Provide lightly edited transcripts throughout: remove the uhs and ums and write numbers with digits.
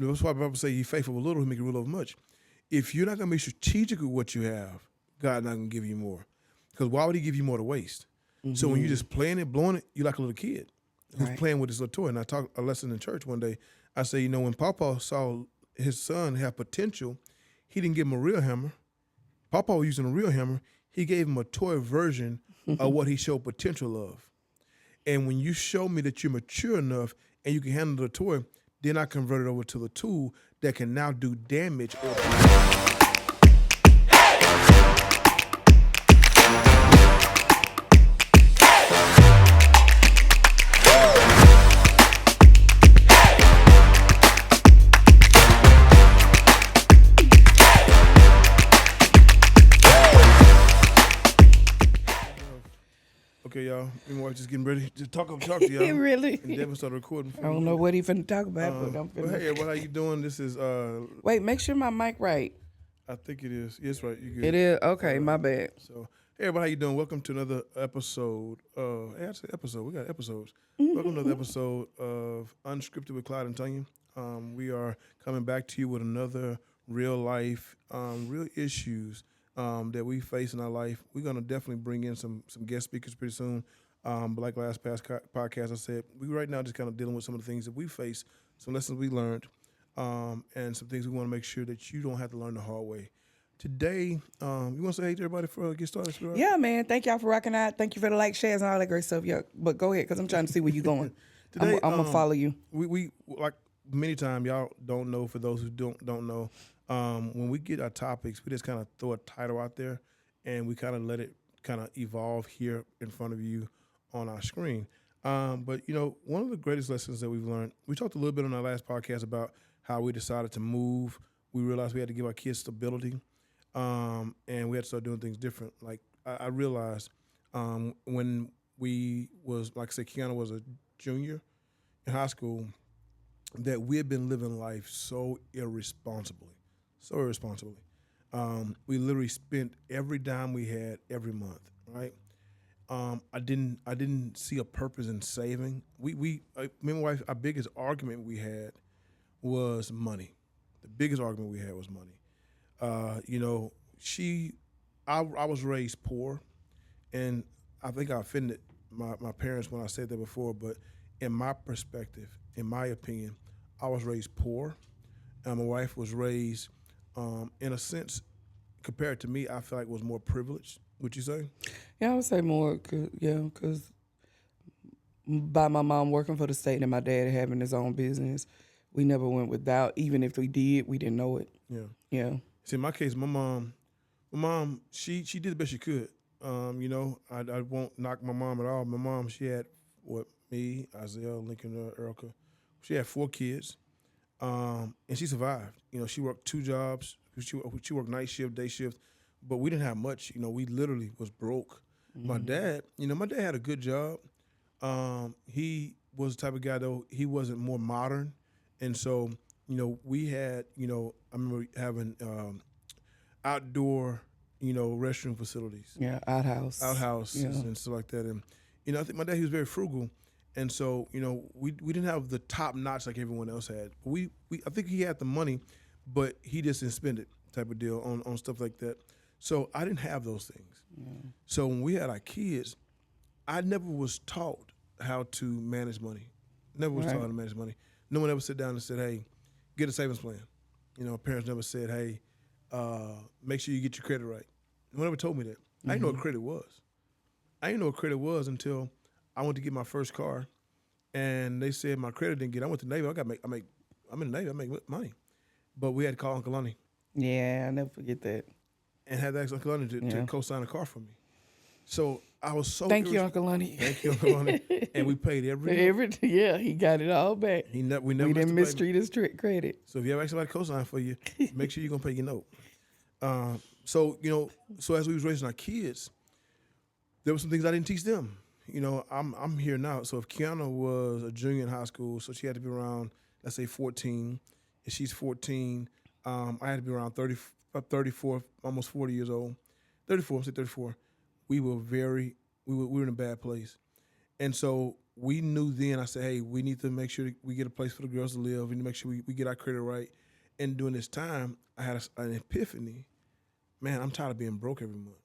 That's why the Bible say, "You faithful with little, He make you rule over much." If you're not going to be strategic with what you have, God not going to give you more. Because why would He give you more to waste? So when you're just playing it, blowing it, you're like a little kid who's playing with his little toy. And I taught a lesson in church one day. I say, when Papa saw his son have potential, he didn't give him a real hammer. Papa was using a real hammer. He gave him a toy version of what he showed potential of. And when you show me that you're mature enough and you can handle the toy, then I convert it over to the tool that can now do damage. Okay, y'all. My wife just getting ready to talk to y'all. Really? And Devin started recording. I don't know what he finna talk about, but I'm finna. Hey, everybody, how you doing? This is Wait, make sure my mic right. I think it is. Yes, right. You good? It is? Okay, my bad. So, hey, everybody, how you doing? Welcome to another episode. I say episode. We got episodes. Welcome to another episode of Unscripted with Clyde and Tonya. We are coming back to you with another real life, real issues that we face in our life. We're gonna definitely bring in some guest speakers pretty soon. But like last past podcast, I said we right now just kind of dealing with some of the things that we face, some lessons we learned, and some things we want to make sure that you don't have to learn the hard way. Today, you want to say hey to everybody before I get started? Sweetheart? Yeah, man. Thank y'all for rocking out. Thank you for the like, shares, and all that great stuff. Yeah, but go ahead, because I'm trying to see where you're going. Today, I'm gonna follow you. We like many times y'all don't know. For those who don't know, when we get our topics, we just kind of throw a title out there, and we kind of let it kind of evolve here in front of you on our screen. But one of the greatest lessons that we've learned, we talked a little bit on our last podcast about how we decided to move. We realized we had to give our kids stability, and we had to start doing things different. Like I realized when we was, like I said, Kiana was a junior in high school, that we had been living life so irresponsibly. We literally spent every dime we had every month, right? I didn't see a purpose in saving. Me and my wife, our biggest argument we had was money. The biggest argument we had was money. I was raised poor, and I think I offended my parents when I said that before, but in my perspective, in my opinion, I was raised poor, and my wife was raised, in a sense, compared to me, I feel like was more privileged. Would you say? Yeah, I would say more. Because by my mom working for the state and my dad having his own business, we never went without. Even if we did, we didn't know it. Yeah. See, in my case, my mom, she did the best she could. I won't knock my mom at all. My mom, she had me, Isaiah, Lincoln, Erica. She had 4 kids, and she survived. She worked 2 jobs. She worked night shift, day shift, but we didn't have much. We literally was broke. My dad had a good job. He was the type of guy, though, he wasn't more modern. And so, we had, I remember having outdoor, restroom facilities. Yeah, outhouse. And stuff like that. And, I think my dad, he was very frugal. And so, we didn't have the top notch like everyone else had. I think he had the money, but he just didn't spend it type of deal on stuff like that. So I didn't have those things. Yeah. So when we had our kids, I never was taught how to manage money. Never was taught how to manage money. No one ever sat down and said, hey, get a savings plan. Parents never said, hey, make sure you get your credit right. No one ever told me that. I didn't know what credit was. I didn't know what credit was until I went to get my first car, and they said my credit didn't get. I went to the Navy. I'm in the Navy. I make money, but we had to call Uncle Lonnie. Yeah, I never forget that. And had to ask Uncle Lonnie to co-sign a car for me. So I was so. Thank you, Uncle Lonnie. Thank you, Uncle Lonnie. And we paid every. Yeah, he got it all back. We never didn't mistreat his credit. So if you ever ask somebody to co-sign for you, make sure you're gonna pay your note. So as we was raising our kids, there were some things I didn't teach them. I'm here now. So if Kiana was a junior in high school, so she had to be around, let's say 14. If she's 14, I had to be around 34, almost 40 years old. 34, say 34. We were in a bad place. And so we knew then. I said, hey, we need to make sure we get a place for the girls to live. We need to make sure we get our credit right. And during this time, I had an epiphany. Man, I'm tired of being broke every month.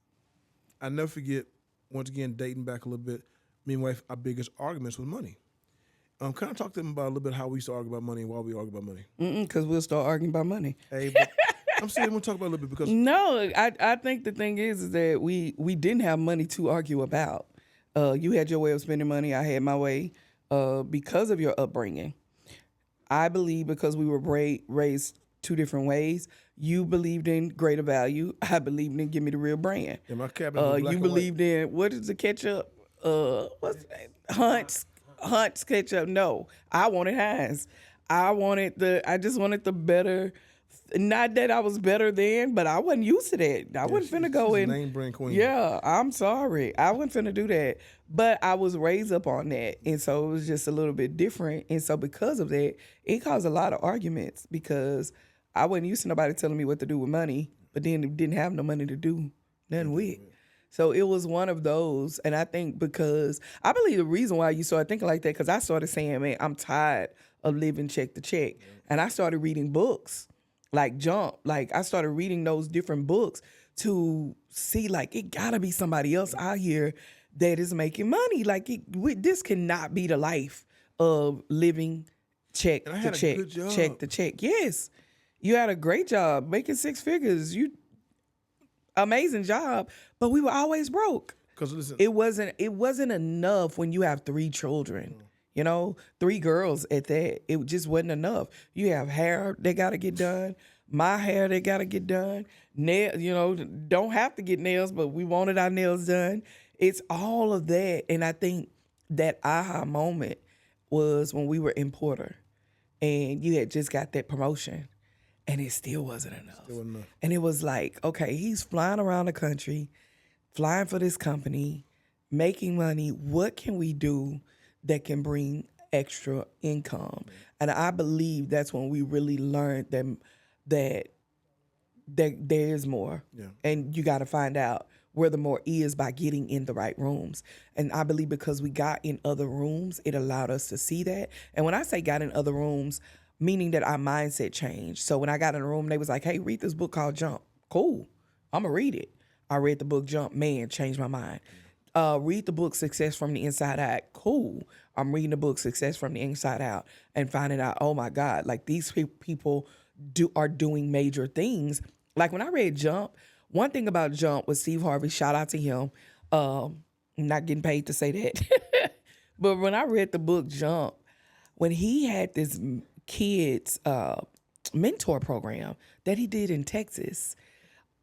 I never forget, once again, dating back a little bit, me and my wife, our biggest arguments was money. Can I talk to them about a little bit how we used to argue about money and why we argue about money? Because we'll start arguing about money. Hey, but I'm saying we'll talk about it a little bit because... No, I think the thing is that we didn't have money to argue about. You had your way of spending money. I had my way because of your upbringing. I believe because we were raised two different ways. You believed in greater value. I believed in give me the real brand. Yeah, my cabinet was black you and believed in, what is the ketchup? What's the name? Hunt's ketchup. No, I wanted Heinz. I just wanted the better. Not that I was better then, but I wasn't used to that. I wasn't finna go in. Name brand queen. Yeah, I'm sorry. I wasn't finna do that. But I was raised up on that. And so it was just a little bit different. And so because of that, it caused a lot of arguments because I wasn't used to nobody telling me what to do with money, but then didn't have no money to do nothing with. So it was one of those. And I think because I believe the reason why you started thinking like that, because I started saying, man, I'm tired of living check to check. And I started reading books like Jump. Like I started reading those different books to see like it gotta be somebody else out here that is making money. Like this cannot be the life of living check to check, check to check. Yes, you had a great job making six figures. Amazing job, but we were always broke. Because listen, it wasn't enough when you have 3 children. You know, 3 girls at that. It just wasn't enough. You have hair that got to get done. My hair that got to get done. Nail, don't have to get nails, but we wanted our nails done. It's all of that. And I think that aha moment was when we were in Porter and you had just got that promotion and it still wasn't enough. And it was like, okay, he's flying around the country, flying for this company, making money. What can we do that can bring extra income? And I believe that's when we really learned that there is more. Yeah. And you got to find out where the more is by getting in the right rooms. And I believe because we got in other rooms, it allowed us to see that. And when I say got in other rooms, meaning that our mindset changed. So when I got in a room, they was like, hey, read this book called Jump. Cool. I'm going to read it. I read the book Jump. Man, changed my mind. Read the book Success from the Inside Out. Cool. I'm reading the book Success from the Inside Out and finding out, oh my God, like these people are doing major things. Like when I read Jump, one thing about Jump was Steve Harvey, shout out to him. Not getting paid to say that. But when I read the book Jump, when he had this kids mentor program that he did in Texas,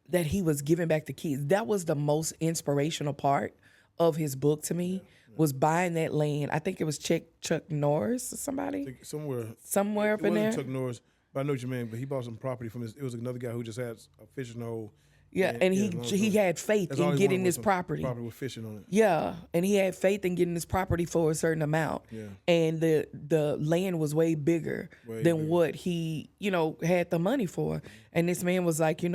that he was giving back to kids, that was the most inspirational part of his book to me. Was buying that land. I think it was Chuck Norris or somebody. Somewhere up in there. Chuck Norris, but I know what you mean. But he bought some property from it was another guy who just had a fishing hole. Yeah, and he had faith in getting this property. Property with fishing on it. Yeah, and he had faith in getting this property for a certain amount. Yeah. And the land was way bigger than what he, had the money for. And this man was like, he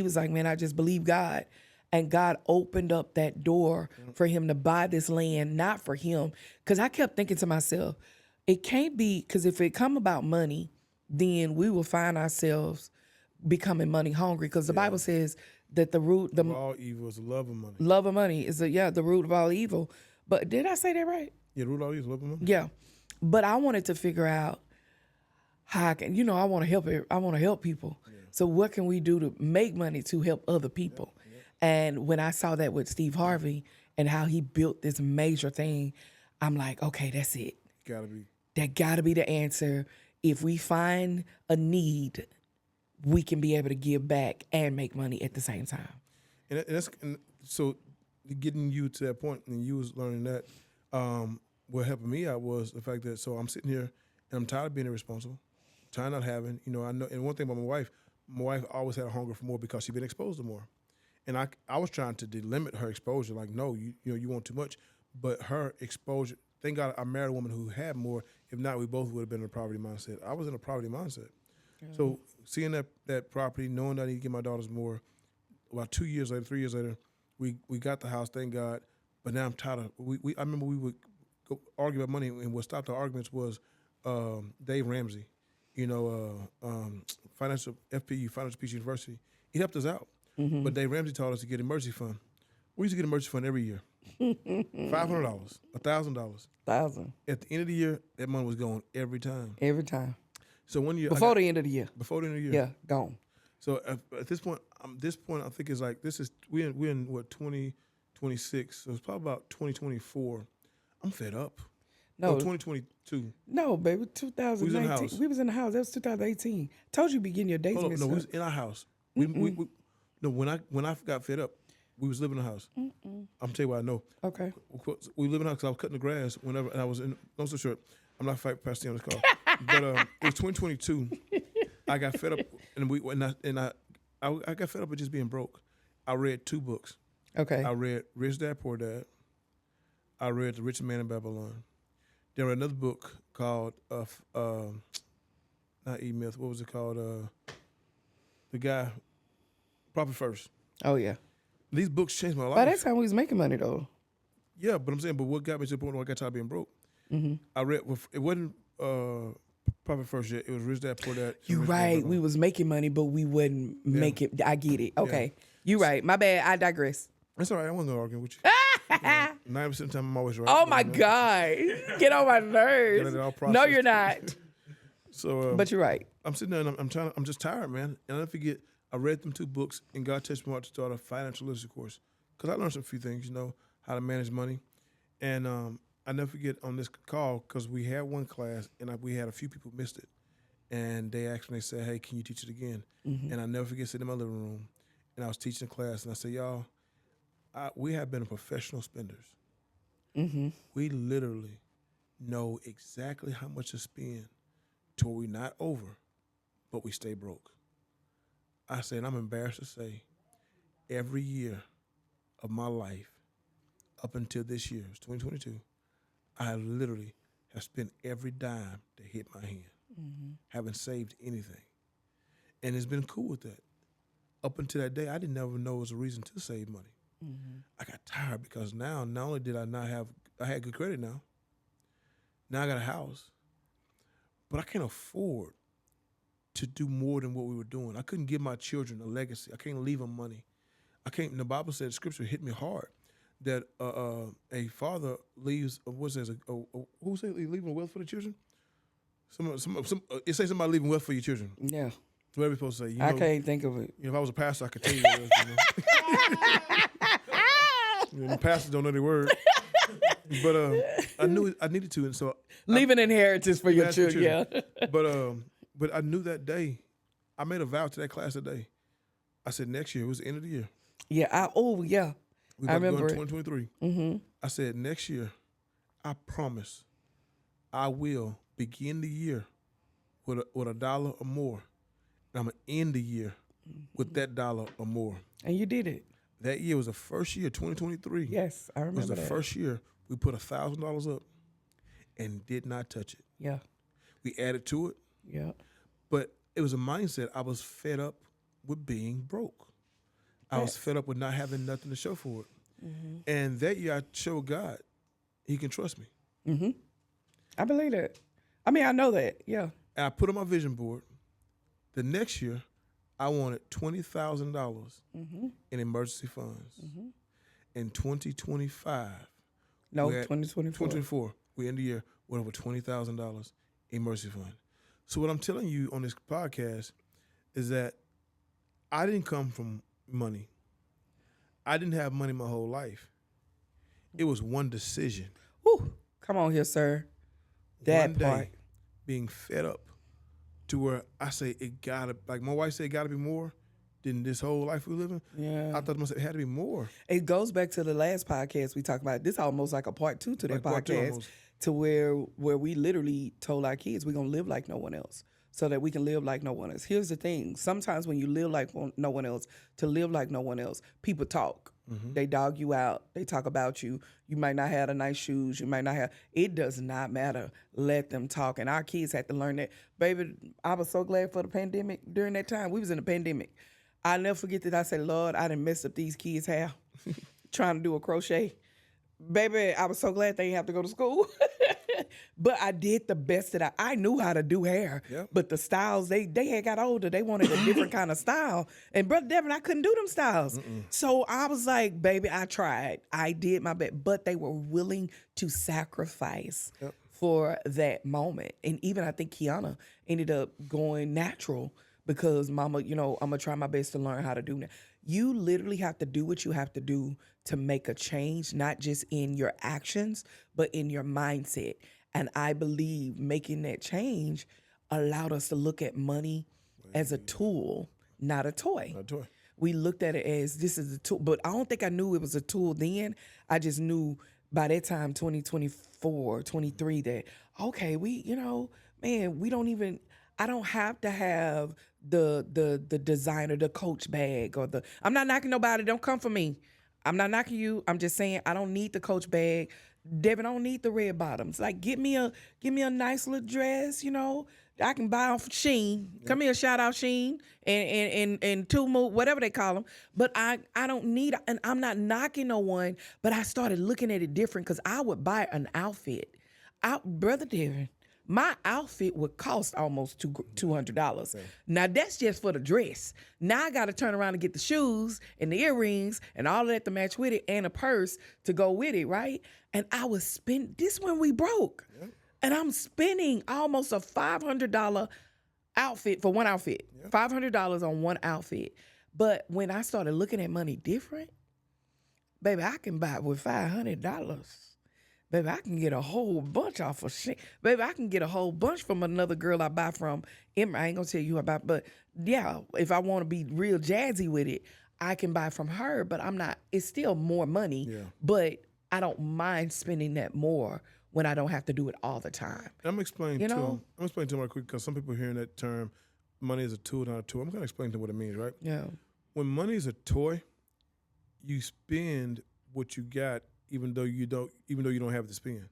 was like, man, I just believe God. And God opened up that door for him to buy this land, not for him. Because I kept thinking to myself, it can't be, because if it come about money, then we will find ourselves becoming money hungry. Because the Bible says that the root of all evil is the love of money. Love of money is the root of all evil. But did I say that right? Yeah, the root of all evil is love of money. Yeah. But I wanted to figure out how I can, I want to help it. I want to help people. Yeah. So what can we do to make money to help other people? Yeah. And when I saw that with Steve Harvey and how he built this major thing, I'm like, okay, that's it. That gotta be the answer. If we find a need, we can be able to give back and make money at the same time. And so getting you to that point and you was learning that, what helped me out was the fact that, so I'm sitting here and I'm tired of being irresponsible, tired of not having, I know, and one thing about my wife always had a hunger for more because she'd been exposed to more. And I was trying to delimit her exposure, like, no, you want too much. But her exposure, thank God I married a woman who had more. If not, we both would have been in a poverty mindset. I was in a poverty mindset. Yeah. So seeing that property, knowing that I need to get my daughters more, about 2 years later, 3 years later, we got the house, thank God. But now I'm tired of, I remember we would go argue about money, and what stopped the arguments was Dave Ramsey, financial Peace University. He helped us out, but Dave Ramsey taught us to get an emergency fund. We used to get an emergency fund every year, $500, $1,000. 1,000 At the end of the year, that money was gone every time. every time. So one year Before the end of the year. before the end of the year, Yeah, gone. So at this point, I think it's like we're in what 2026. So it's probably about 2024. I'm fed up. No, 2022. no, baby, 2019. We was in the house. We was in the house. That was 2018. Told you begin your dates Hold on, mixed no, we up. was in our house. No, when I got fed up, we was living in the house. I'm tell you what I know. Okay. We live in the house because I was cutting the grass whenever, and I was in. Long story short, I'm not fighting Pastor on this call, but it was 2022. I got fed up, and I got fed up with just being broke. I read 2 books. Okay. I read Rich Dad Poor Dad. I read The Rich Man in Babylon. Then I read another book called not E-Myth. What was it called? The guy, Profit First. Oh yeah. These books changed my life. By that time, we was making money though. Yeah, but I'm saying, but what got me to the point where I got tired of being broke? I read. It wasn't Profit First yet. It was Rich Dad Poor Dad. You Rich Dad, right. Babylon. We was making money, but we wouldn't make it. I get it. Okay. You right. My bad. I digress. That's all right. I wasn't gonna argue with you. 90% of the time, I'm always right. Oh my God. Get on my nerves. Get it all No, processed. you're not. So, But you're right. I'm sitting there and I'm just tired, man. And I never forget, I read them 2 books, and God touched me heart to start a financial literacy course. Because I learned some few things, how to manage money. And I never forget on this call, because we had one class, and we had a few people missed it. And they asked me, they said, hey, can you teach it again? And I never forget sitting in my living room, and I was teaching a class, and I said, y'all, we have been professional spenders. We literally know exactly how much to spend to where we're not over, but we stay broke. I said, and I'm embarrassed to say, every year of my life, up until this year, it's 2022, I literally have spent every dime that hit my hand. Haven't saved anything. And it's been cool with that. Up until that day, I didn't ever know it was a reason to save money. I got tired because now, not only did I had good credit now. Now I got a house. But I can't afford to do more than what we were doing. I couldn't give my children a legacy. I can't leave them money. The Bible said, Scripture hit me hard, that a father leaves, who says leaving wealth for the children? It says somebody leaving wealth for your children. Yeah. Whatever you're supposed to say. I can't think of it. If I was a pastor, I could tell you what it was. The pastors don't know their word. But I knew I needed to, and so Leave an inheritance for your children. Yeah. But I knew that day. I made a vow to that class that day. I said next year, it was the end of the year. Yeah. We I about to go remember in 2023. I said next year, I promise, I will begin the year with a dollar or more, and I'm gonna end the year with that dollar or more. And you did it. That year was the first year, 2023. Yes, I remember It was the that. first year we put $1,000 up and did not touch it. Yeah. We added to it, Yeah. but it was a mindset. I was fed up with being broke. I was fed up with not having nothing to show for it. And that year I showed God he can trust me. I believe that. I mean, I know that. Yeah. And I put on my vision board, the next year I wanted $20,000 in emergency funds. In 2025, No, we're at 2024. 2024, we end the year with over $20,000 emergency fund. So what I'm telling you on this podcast is that I didn't come from money. I didn't have money my whole life. It was one decision. Whew. Come on here, sir. That one day, part. being fed up to where I say it gotta, like my wife said, it gotta be more than this whole life we living. Yeah. I thought it had to be more. It goes back to the last podcast we talked about. This almost like a part 2 to that Like part 2 podcast, almost. to where we literally told our kids we're gonna live like no one else, so that we can live like no one else. Here's the thing: sometimes when you live like no one else, to live like no one else, people talk. They dog you out. They talk about you. You might not have the nice shoes. You might not have. It does not matter. Let them talk. And our kids had to learn that. Baby, I was so glad for the pandemic. During that time, we was in the pandemic. I'll never forget that I said, Lord, I done messed up these kids' hair trying to do a crochet. baby, I was so glad they didn't have to go to school. But I did the best that I knew how to do hair. Yep. But the styles, they had got older. They wanted a different kind of style. And Brother Devin, I couldn't do them styles. So I was like, baby, I tried. I did my best. But they were willing to sacrifice for that moment. And even I think Kiana ended up going natural because mama, I'm going to try my best to learn how to do that. You literally have to do what you have to do to make a change, not just in your actions, but in your mindset. And I believe making that change allowed us to look at money as a tool, not a toy. Not a toy. We looked at it as this is a tool, but I don't think I knew it was a tool then. I just knew by that time, 2024, 23, that, okay, I don't have to have the designer, the Coach bag I'm not knocking nobody. Don't come for me. I'm not knocking you. I'm just saying I don't need the Coach bag. Devin, I don't need the red bottoms. Like, give me a nice little dress, I can buy off Shein. Yep. Come here, shout out Shein and Tumu, whatever they call them. But I don't need, and I'm not knocking no one, but I started looking at it different because I would buy an outfit. Brother Devin, my outfit would cost almost $200. Okay. Now, that's just for the dress. Now I got to turn around and get the shoes and the earrings and all of that to match with it and a purse to go with it, right? And I was spending, this when we broke. Yep. And I'm spending almost a $500 outfit for one outfit. Yep. $500 on one outfit. But when I started looking at money different, baby, I can buy it with $500. Baby, I can get a whole bunch off of shit. Baby, I can get a whole bunch from another girl I buy from. I ain't gonna tell you about, but yeah, if I want to be real jazzy with it, I can buy from her, but it's still more money, but I don't mind spending that more when I don't have to do it all the time. I'm explaining to them right quick because some people are hearing that term, money is a tool, not a tool. I'm gonna explain to them what it means, right? Yeah. When money is a toy, you spend what you got even though you don't have it to spend.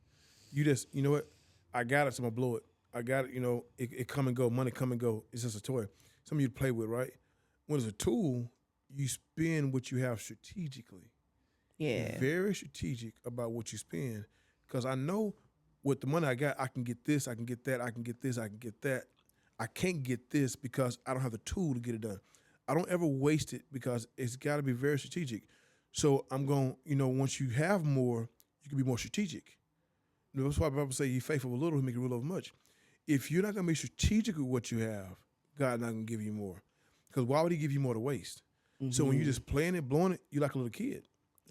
You just, you know what? I got it, so I'm gonna blow it. I got it, it come and go, money come and go. It's just a toy. Something you play with, right? When it's a tool, you spend what you have strategically. Yeah. Very strategic about what you spend. Because I know with the money I got, I can get this, I can get that, I can get this, I can get that. I can't get this because I don't have the tool to get it done. I don't ever waste it because it's got to be very strategic. So I'm going, once you have more, you can be more strategic. That's why the Bible say, "Ye faithful with little, He make you rule over much." If you're not going to be strategic with what you have, God's not going to give you more. Because why would He give you more to waste? Mm-hmm. So when you're just playing it, blowing it, you're like a little kid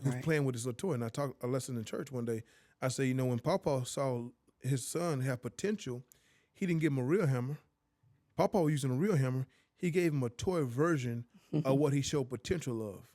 who's playing with this little toy. And I taught a lesson in church one day. I say, when Papa saw his son have potential, he didn't give him a real hammer. Papa was using a real hammer. He gave him a toy version of what he showed potential of.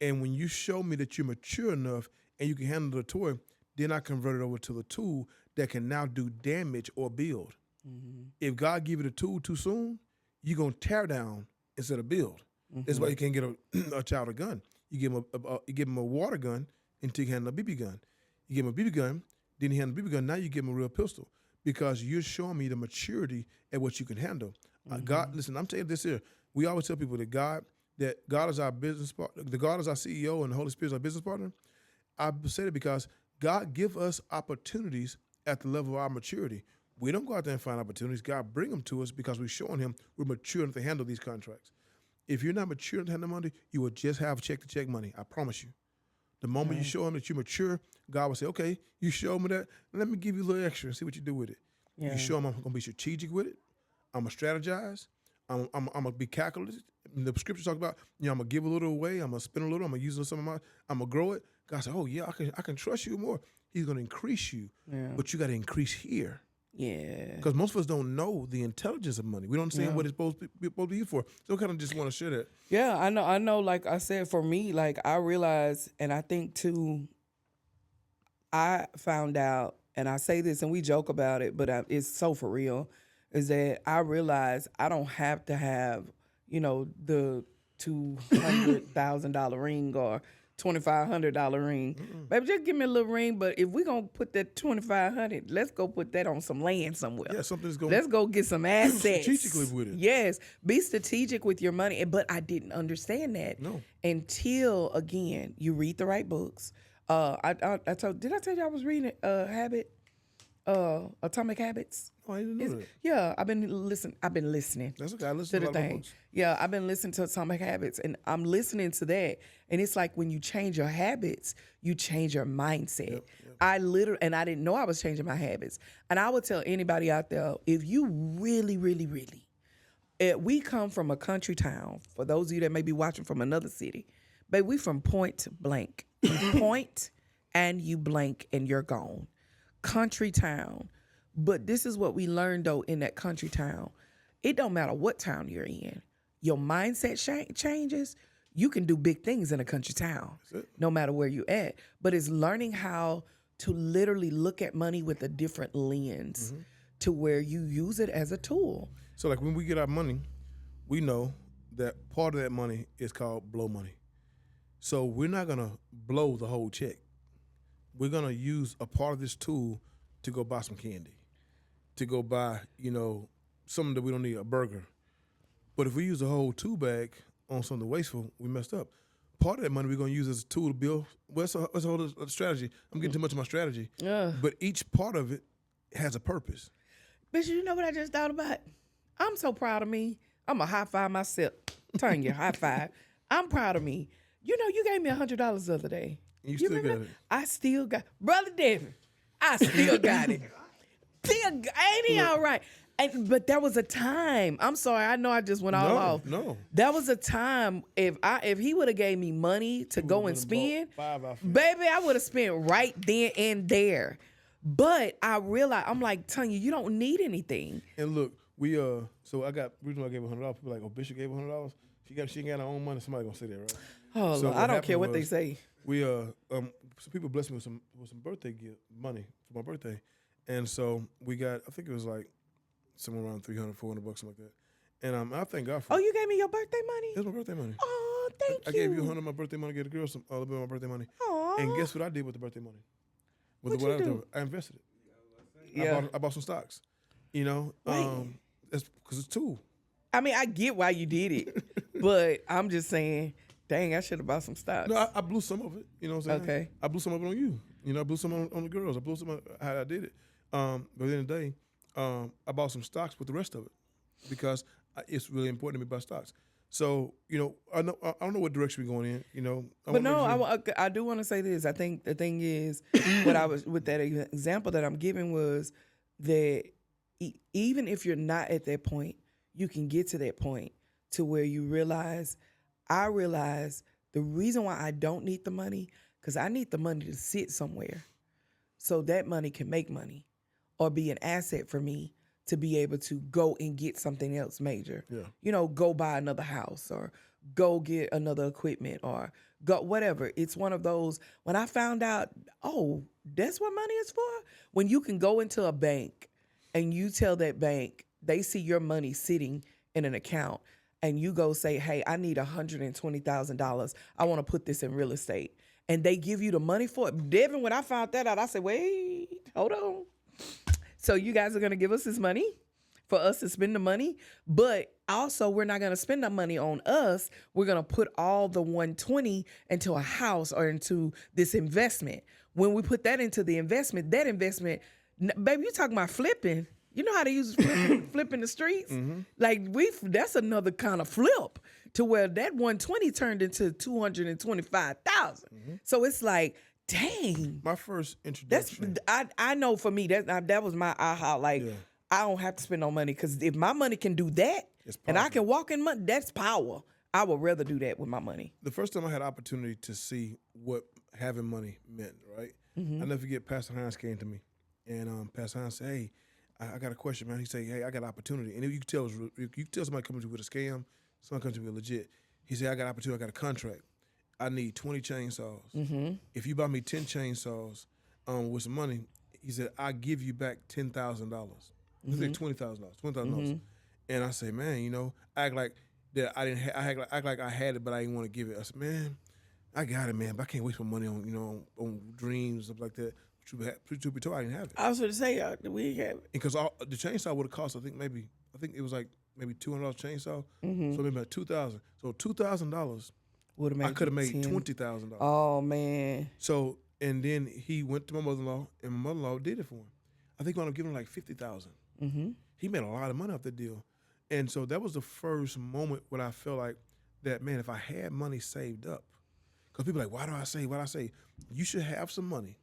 And when you show me that you're mature enough and you can handle the toy, then I convert it over to the tool that can now do damage or build. Mm-hmm. If God give you the tool too soon, you're going to tear down instead of build. Mm-hmm. That's why you can't get a child a gun. You give him a water gun until you handle a BB gun. You give him a BB gun, then you handle a BB gun, now you give him a real pistol because you're showing me the maturity at what you can handle. Mm-hmm. God, listen, I'm telling you this here. We always tell people that God is our business partner, that God is our CEO and the Holy Spirit is our business partner. I say that because God give us opportunities at the level of our maturity. We don't go out there and find opportunities. God bring them to us because we're showing Him we're mature enough to handle these contracts. If you're not mature enough to handle money, you will just have check-to-check money. I promise you. The moment you show Him that you're mature, God will say, okay, you show me that. Let me give you a little extra and see what you do with it. Yeah. You show Him I'm going to be strategic with it. I'm going to strategize. I'm going to be calculated. The scriptures talk about, I'm going to give a little away. I'm going to spend a little. I'm going to use some of my, I'm going to grow it. God said, oh, yeah, I can trust you more. He's going to increase you. Yeah. But you got to increase here. Yeah. Because most of us don't know the intelligence of money. We don't understand what it's supposed to be used for. So I kind of just want to share that. Yeah, I know. Like I said, for me, like I realized, and I think too, I found out, and I say this and we joke about it, but it's so for real, is that I realized I don't have to have, the $200,000 ring or $2,500 ring. Mm-mm. Baby, just give me a little ring, but if we're going to put that $2,500, let's go put that on some land somewhere. Yeah, something's going. Let's go get some assets. Strategically with it. Yes, be strategic with your money. But I didn't understand that until, again, you read the right books. Did I tell you I was reading Atomic Habits? Oh, I didn't know that. Yeah, I've been listening. That's okay. I listen to to a the lot of thing. books. Yeah, I've been listening to Atomic Habits, and I'm listening to that. And it's like when you change your habits, you change your mindset. Yep. I didn't know I was changing my habits. And I would tell anybody out there, if you really, really, really, we come from a country town. For those of you that may be watching from another city, but we from point to blank. You point and you blank and you're gone. Country town. But this is what we learned though in that country town. It don't matter what town you're in. Your mindset changes. You can do big things in a country town, no matter where you at. But it's learning how to literally look at money with a different lens to where you use it as a tool. So like when we get our money, we know that part of that money is called blow money. So we're not gonna blow the whole check. We're gonna use a part of this tool to go buy some candy, to go buy, something that we don't need, a burger. But if we use the whole tool bag on something wasteful, we messed up. Part of that money we're gonna use as a tool to build. Well, it's a whole other strategy. I'm getting too much of my strategy. But each part of it has a purpose. Bitch, you know what I just thought about? I'm so proud of me. I'm a high five myself. Tanya, high five. I'm proud of me. You gave me $100 the other day. You still got it. I still got, Brother Devin, I still got it. Ain't he all right? But there was a time. I'm sorry, I know I just went all off. No. There was a time if he would have gave me money to go and spend, baby, I would have spent right then and there. But I realized, I'm like, Tanya, you don't need anything. And look, so I got, reason why I gave $100, people like, oh, Bishop gave $100. She ain't got her own money. Somebody gonna say that, right? Oh, so I don't care what they say. We some people blessed me with some birthday gift money for my birthday, and so we got, I think it was like somewhere around $300, $400, something like that. And I thank God for. Oh, you gave me your birthday money? It was my birthday money. Oh, thank you. I gave you $100 of my birthday money. Get a girl some a little bit of my birthday money. Aww. And guess what I did with the birthday money? What'd you do? I invested it. Yeah. I bought some stocks. That's because it's a tool. I mean, I get why you did it, but I'm just saying, dang, I should have bought some stocks. No, I blew some of it. You know what I'm saying? Okay. I blew some of it on you. I blew some on the girls. I blew some of how I did it. But at the end of the day, I bought some stocks with the rest of it because it's really important to me to buy stocks. So, I don't know what direction we're going in, But no, I do want to say this. I think the thing is, what I was, with that example that I'm giving was that even if you're not at that point, you can get to that point to where you realize the reason why I don't need the money, because I need the money to sit somewhere so that money can make money or be an asset for me to be able to go and get something else major. Yeah. Go buy another house or go get another equipment or go whatever. It's one of those, when I found out, oh, that's what money is for? When you can go into a bank and you tell that bank, they see your money sitting in an account and you go say, hey, I need $120,000. I want to put this in real estate. And they give you the money for it. Devin, when I found that out, I said, wait, hold on. So you guys are going to give us this money for us to spend the money, but also we're not going to spend the money on us. We're going to put all the 120 into a house or into this investment. When we put that into the investment, baby, you talking about flipping. You know how to use flip in the streets? Mm-hmm. Like that's another kind of flip to where that 120 turned into 225,000. Mm-hmm. So it's like, dang. My first introduction. I know for me that was my aha. Like I don't have to spend no money because if my money can do that and I can walk in money, that's power. I would rather do that with my money. The first time I had opportunity to see what having money meant, right? Mm-hmm. I never forget. Pastor Hines came to me, and Pastor Hines said, "Hey, I got a question, man." He said, "Hey, I got an opportunity." And if you can tell somebody coming to you with a scam, somebody comes to you legit. He said, "I got an opportunity. I got a contract. I need 20 chainsaws. Mm-hmm. If you buy me 10 chainsaws with some money," he said, "I give you back $10,000. He said $20,000. And I say, man, I act like that I didn't. I act like I had it, but I didn't want to give it. I said, man, I got it, man, but I can't waste my money on on dreams and stuff like that. Truth be told, I didn't have it. I was going to say we didn't have it because the chainsaw would have cost. I think it was like maybe $200 chainsaw. Mm-hmm. So maybe about $2,000. So $2,000. I could have made $20,000. Oh man! So And then he went to my mother-in-law, and my mother-in-law did it for him. I think I wound up giving him like $50,000. Mm-hmm. He made a lot of money off the deal. And so that was the first moment when I felt like that, man, if I had money saved up, because people are like, why do I save? Why do I save? You should have some money.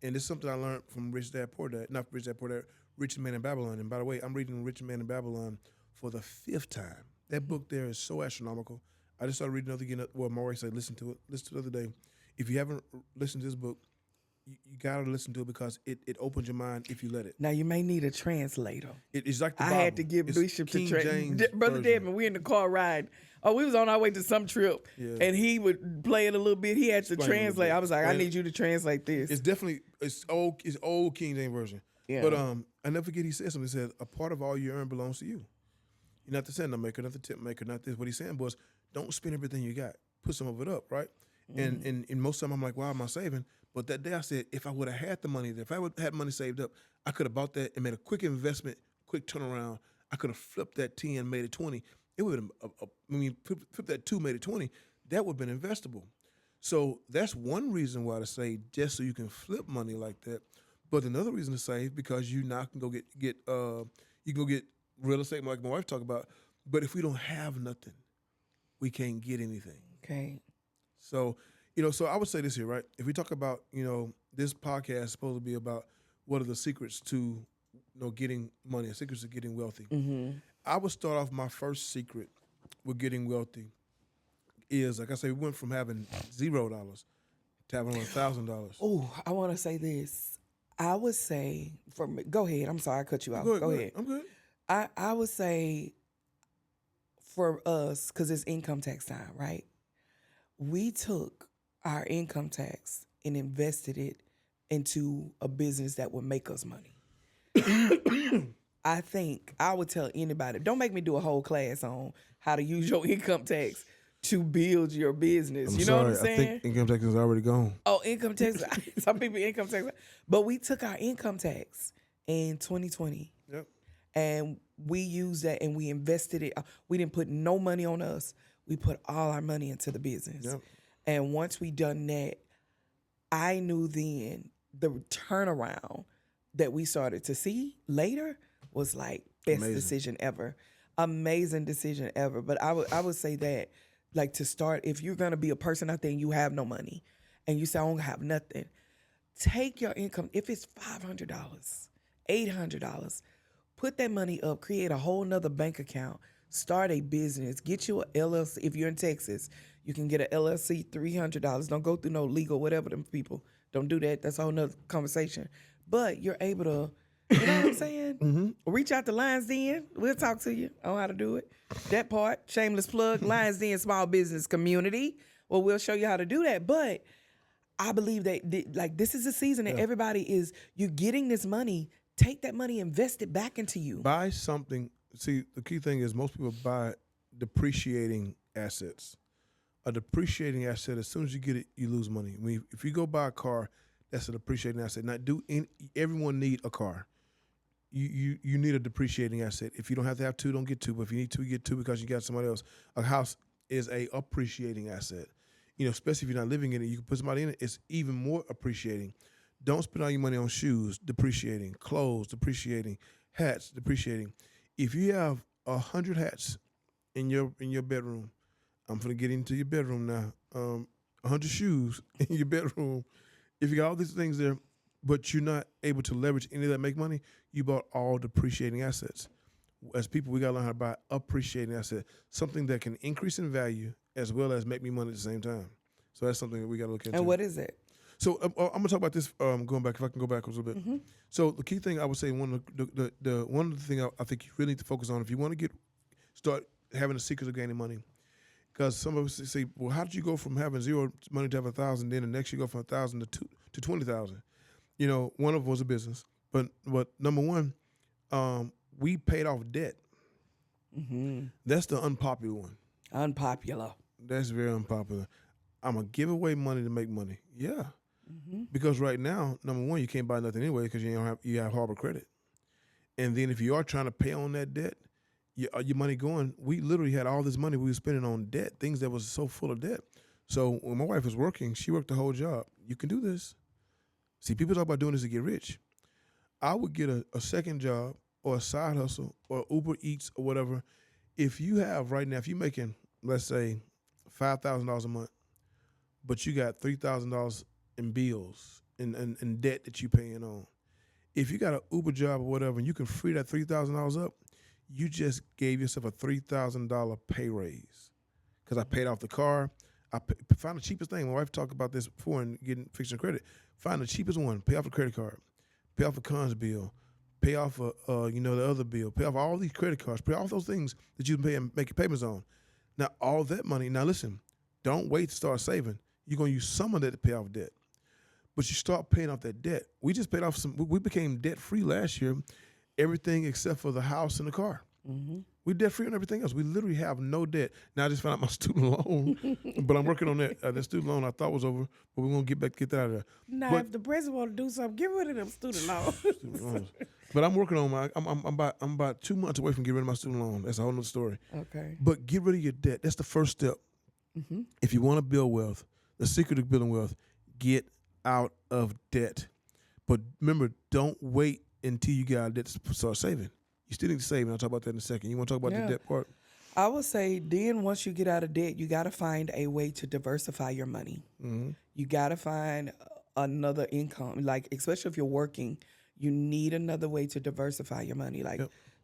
And this is something I learned from Rich Dad Poor Dad, not Rich Dad Poor Dad, Rich Man in Babylon. And by the way, I'm reading Rich Man in Babylon for the 5th time. That book there is so astronomical. I just started reading it again. Well, my wife said, listen to it the other day. If you haven't listened to this book, you got to listen to it because it opens your mind if you let it. Now, you may need a translator. It's like the I Bible. had to give It's Bishop King to James Brother version. Desmond, we in the car riding. Oh, we was on our way to some trip, and he would play it a little bit. He had to Explain it a translate. bit. I was like, I need you to translate this. It's definitely it's old King James version. Yeah. But I never forget he said something. He said, a part of all you earn belongs to you. You're not the sender maker, not the tip maker, not this. What he's saying was, don't spend everything you got. Put some of it up, right? And most of the time I'm like, why am I saving? But that day I said, if I would have had the money, if I would have had money saved up, I could have bought that and made a quick investment, quick turnaround. I could have flipped that 10, made it 20. It would have, flip that 2, made it 20. That would have been investable. So that's one reason why to save, just so you can flip money like that. But another reason to save, because you now can go get you can go get real estate, like my wife talked about. But if we don't have nothing, we can't get anything. Okay. So, so I would say this here, right? If we talk about, this podcast is supposed to be about what are the secrets to, getting money, secrets to getting wealthy. Mm-hmm. I would start off my first secret with getting wealthy is, like I say, we went from having $0 to having $1,000. Oh, I want to say this. I would say, go ahead. I'm sorry, I cut you off. Go ahead. I'm good. I would say for us, because it's income tax time, right? We took our income tax and invested it into a business that would make us money. I think I would tell anybody, don't make me do a whole class on how to use your income tax to build your business. You know what I'm saying? I think income tax is already gone. Oh, income tax. Some people income tax. But we took our income tax in 2020. Yep. And we used that and we invested it. We didn't put no money on us. We put all our money into the business. Yep. And once we done that, I knew then the turnaround that we started to see later was like best decision ever. Amazing decision ever. But I would say that, like, to start, if you're going to be a person out there and you have no money and you say, I don't have nothing, take your income. If it's $500, $800, put that money up, create a whole nother bank account, start a business, get you a LLC. If you're in Texas, you can get an LLC, $300. Don't go through no legal, whatever them people. Don't do that. That's a whole nother conversation. But you're able to, you know what I'm saying? Mm-hmm. Reach out to Lions Den. We'll talk to you on how to do it. That part, shameless plug, Lions Den Small Business Community. Well, we'll show you how to do that. But I believe that, like, this is a season that everybody is, you're getting this money. Take that money, invest it back into you. Buy something. See, the key thing is most people buy depreciating assets. A depreciating asset, as soon as you get it, you lose money. If you go buy a car, that's a depreciating asset. Now, everyone need a car. You need a depreciating asset. If you don't have to have two, don't get two. But if you need two, you get two because you got somebody else. A house is a appreciating asset. Especially if you're not living in it, you can put somebody in it. It's even more appreciating. Don't spend all your money on shoes, depreciating, clothes, depreciating, hats, depreciating. If you have 100 hats in your bedroom, I'm going to get into your bedroom now. 100 shoes in your bedroom. If you got all these things there, but you're not able to leverage any of that make money, you bought all depreciating assets. As people, we got to learn how to buy appreciating assets, something that can increase in value as well as make me money at the same time. So that's something that we got to look into. And what is it? So I'm going to talk about this going back, if I can go back a little bit. Mm-hmm. So the key thing I would say, one of the thing I think you really need to focus on if you want to start having the secrets of gaining money. Because some of us say, well, how did you go from having zero money to have 1,000, then the next you go from 1,000 to 20,000? One of them was a business. But number one, we paid off debt. Mm-hmm. That's the unpopular one. Unpopular. That's very unpopular. I'm going to give away money to make money. Yeah. Mm-hmm. Because right now, number one, you can't buy nothing anyway because you have Harbor Credit. And then if you are trying to pay on that debt, your money going, we literally had all this money we were spending on debt, things that was so full of debt. So when my wife was working, she worked the whole job. You can do this. See, people talk about doing this to get rich. I would get a second job or a side hustle or Uber Eats or whatever. If you have right now, if you're making, let's say, $5,000 a month, but you got $3,000 in bills and debt that you're paying on. If you got an Uber job or whatever, and you can free that $3,000 up, you just gave yourself a $3,000 pay raise. Because I paid off the car. Find the cheapest thing. My wife talked about this before and fixing credit. Find the cheapest one. Pay off the credit card. Pay off the cons bill. Pay off the other bill. Pay off all these credit cards. Pay off those things that you pay and make your payments on. Now, all that money. Now, listen. Don't wait to start saving. You're going to use some of that to pay off debt. But you start paying off that debt. We just paid off we became debt-free last year, everything except for the house and the car. Mm-hmm. We're debt-free on everything else. We literally have no debt. Now, I just found out my student loan, but I'm working on that. That student loan I thought was over, but we're going to get that out of there. Now, if the president want to do something, get rid of them student loans. Student loans. But I'm working on I'm about 2 months away from getting rid of my student loan. That's a whole nother story. Okay. But get rid of your debt. That's the first step. Mm-hmm. If you want to build wealth, the secret of building wealth, get out of debt. But remember, don't wait until you get out of debt to start saving. You still need to save, and I'll talk about that in a second. You want to talk about the debt part? I would say then once you get out of debt, you got to find a way to diversify your money. Mm-hmm. You got to find another income. Like, especially if you're working, you need another way to diversify your money. Like,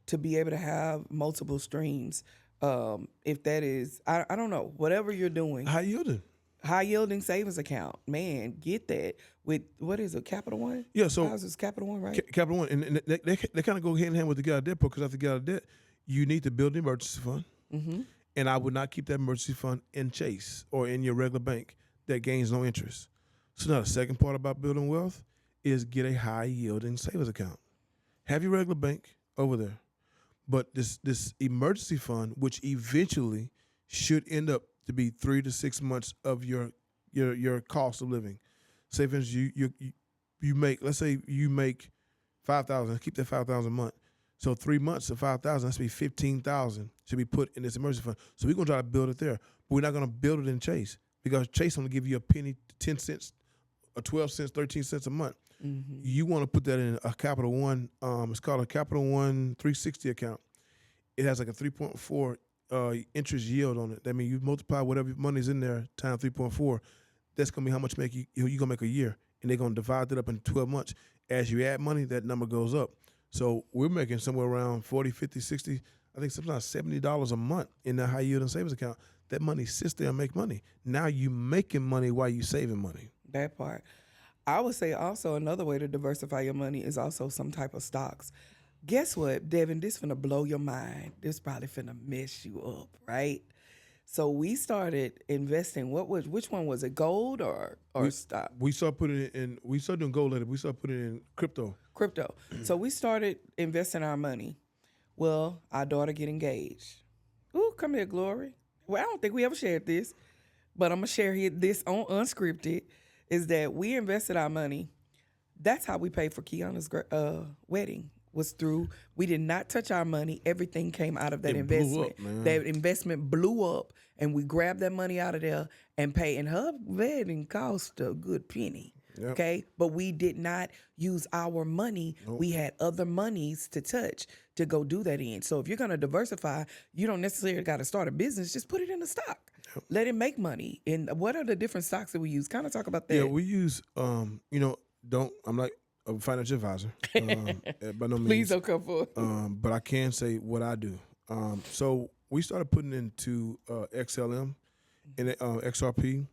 to be able to have multiple streams. If that is, I don't know, whatever you're doing. High yielding savings account. Man, get that with, what is it, Capital One? Yeah, so. How's this, Capital One, right? Capital One. And they kind of go hand in hand with the get out of debt part, because after get out of debt, you need to build an emergency fund. Mm-hmm. And I would not keep that emergency fund in Chase or in your regular bank that gains no interest. So now the second part about building wealth is get a high yielding savings account. Have your regular bank over there. But this emergency fund, which eventually should end up to be 3 to 6 months of your cost of living. Say for instance, you make, let's say you make $5,000, keep that $5,000 a month. So 3 months of $5,000, that's be $15,000 should be put in this emergency fund. So we're gonna try to build it there, but we're not gonna build it in Chase, because Chase gonna give you a penny, 10 cents, or 12 cents, 13 cents a month. Mm-hmm. You want to put that in a Capital One. It's called a Capital One 360 account. It has like a 3.4 interest yield on it. That means you multiply whatever money's in there times 3.4. That's gonna be how much you're gonna make a year, and they're gonna divide it up in 12 months. As you add money, that number goes up. So we're making somewhere around 40, 50, 60, I think sometimes $70 a month in that high yielding savings account. That money sits there and make money. Now you making money while you saving money. That part. I would say also another way to diversify your money is also some type of stocks. Guess what, Devin? This finna blow your mind. This probably finna mess you up, right? So we started investing. Which one was it? Gold or stock? We started doing gold later. We started putting it in crypto. So we started investing our money. Well, our daughter get engaged. Ooh, come here, Glory. Well, I don't think we ever shared this, but I'm gonna share this on Unscripted. Is that we invested our money. That's how we paid for Kiana's wedding. Was through, we did not touch our money. Everything came out of that investment. Blew up, man. That investment blew up, and we grabbed that money out of there and paid. And her wedding cost a good penny. Yep. Okay, but we did not use our money. Nope. We had other monies to touch to go do that in. So if you're gonna diversify, you don't necessarily got to start a business. Just put it in a stock. Yep. Let it make money. And what are the different stocks that we use? Kind of talk about that. Yeah, we use. I'm not a financial advisor by no means. Please don't come forward. But I can say what I do. So we started putting into XLM and XRP.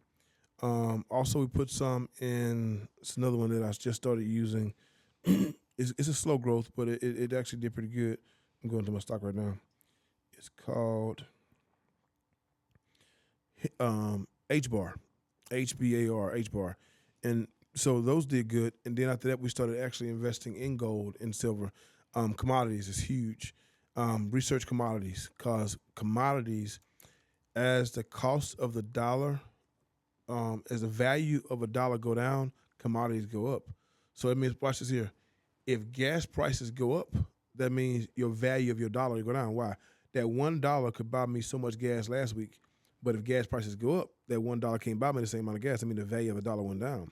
Also, we put some in. It's another one that I just started using. It's a slow growth, but it actually did pretty good. I'm going to my stock right now. It's called HBAR, HBAR. And so those did good. And then after that, we started actually investing in gold and silver. Commodities is huge. Research commodities, because commodities, as the cost of the dollar, as the value of a dollar go down, commodities go up. So it means, watch this here. If gas prices go up, that means your value of your dollar will go down. Why? That $1 could buy me so much gas last week, but if gas prices go up, that $1 can't buy me the same amount of gas. I mean, the value of a dollar went down.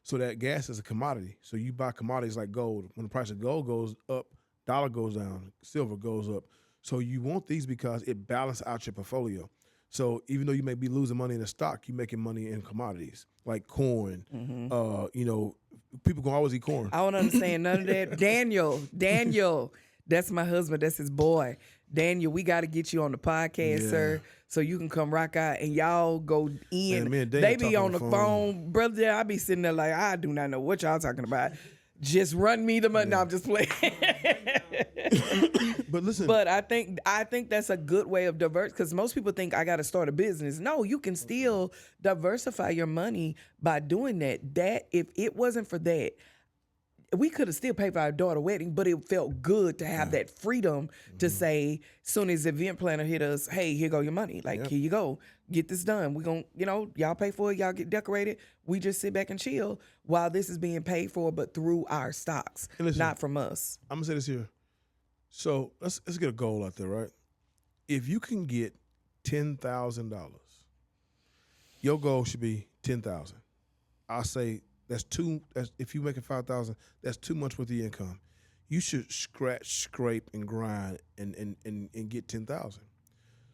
So that gas is a commodity. So you buy commodities like gold. When the price of gold goes up, dollar goes down, silver goes up. So you want these because it balances out your portfolio. So even though you may be losing money in the stock, you're making money in commodities like corn. People can always eat corn. I don't understand none of that. Daniel, that's my husband. That's his boy. Daniel, we got to get you on the podcast, sir, so you can come rock out and y'all go in. Man, they be on the phone. Brother, I be sitting there like, I do not know what y'all talking about. Just run me the money. No, I'm just playing. But listen. But I think that's a good way of because most people think I got to start a business. No, you can still diversify your money by doing that. That if it wasn't for that, we could have still paid for our daughter's wedding, but it felt good to have that freedom to say, soon as the event planner hit us, hey, here go your money. Like, here you go. Get this done. We're going to, y'all pay for it. Y'all get decorated. We just sit back and chill while this is being paid for, but through our stocks, listen, not from us. I'm going to say this here. So let's get a goal out there, right? If you can get $10,000, your goal should be $10,000. I'll say that's if you're making $5,000, that's too much with the income. You should scrape, and grind and get $10,000.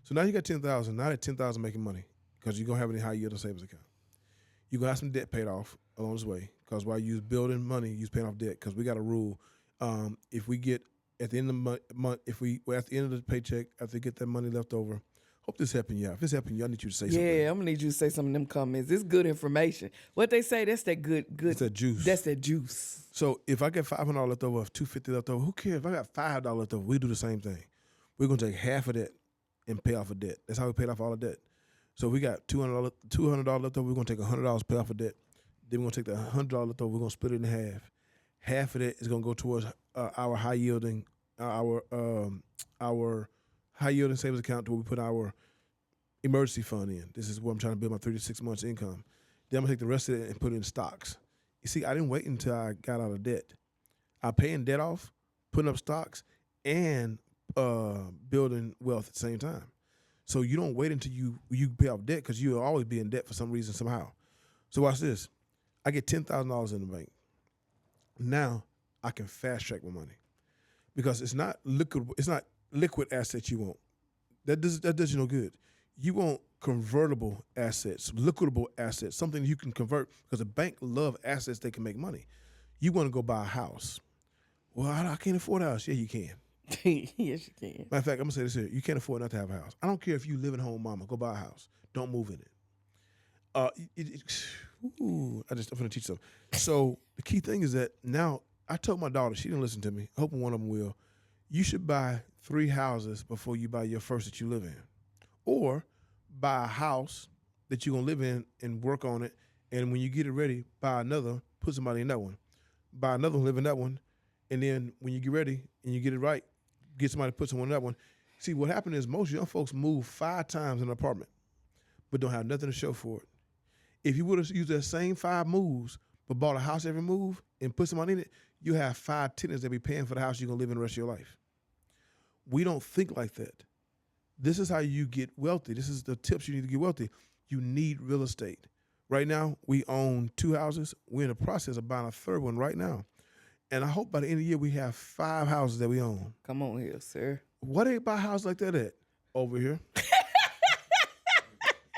So now you got $10,000. Now that $10,000 making money because you're gonna have any high yield or savings account. You're gonna have some debt paid off along this way because while you're building money, you're paying off debt because we got a rule. If we get at the end of the month, if we're at the end of the paycheck, after we get that money left over, hope this helping you out. If it's helping you, I need you to say something. Yeah, I'm gonna need you to say some of them comments. It's good information. What they say, that's that good. It's that juice. That's that juice. So if I get $500 left over, $250 left over, who cares? If I got $5 left over, we do the same thing. We're gonna take half of that and pay off a debt. That's how we paid off all the debt. So we got $200 left over. We're gonna take $100 pay off a debt. Then we're gonna take the $100 left over. We're gonna split it in half. Half of that is gonna go towards our high yielding, our high yielding savings account to where we put our emergency fund in. This is where I'm trying to build my 3 to 6 months income. Then I'm gonna take the rest of it and put it in stocks. You see, I didn't wait until I got out of debt. I'm paying debt off, putting up stocks, and building wealth at the same time. So you don't wait until you pay off debt because you'll always be in debt for some reason somehow. So watch this. I get $10,000 in the bank. Now I can fast track my money because it's not liquid assets you want. That does you no good. You want convertible assets, liquidable assets, something you can convert because the bank love assets they can make money. You want to go buy a house. Well, I can't afford a house. Yeah, you can. Yes, you can. Matter of fact, I'm going to say this here. You can't afford not to have a house. I don't care if you live at home, mama. Go buy a house. Don't move in it. I'm going to teach something. So the key thing is that now I told my daughter, she didn't listen to me. Hoping one of them will. You should buy 3 houses before you buy your first that you live in. Or buy a house that you're going to live in and work on it. And when you get it ready, buy another, put somebody in that one. Buy another one, live in that one. And then when you get ready and you get it right, get somebody to put someone in that one. See, what happened is most young folks move 5 times in an apartment, but don't have nothing to show for it. If you would have used that same 5 moves, but bought a house every move and put somebody in it, you have 5 tenants that be paying for the house you're going to live in the rest of your life. We don't think like that. This is how you get wealthy. This is the tips you need to get wealthy. You need real estate. Right now, we own 2 houses. We're in the process of buying a 3rd one right now. And I hope by the end of the year, we have 5 houses that we own. Come on here, sir. Where they buy a house like that at? Over here.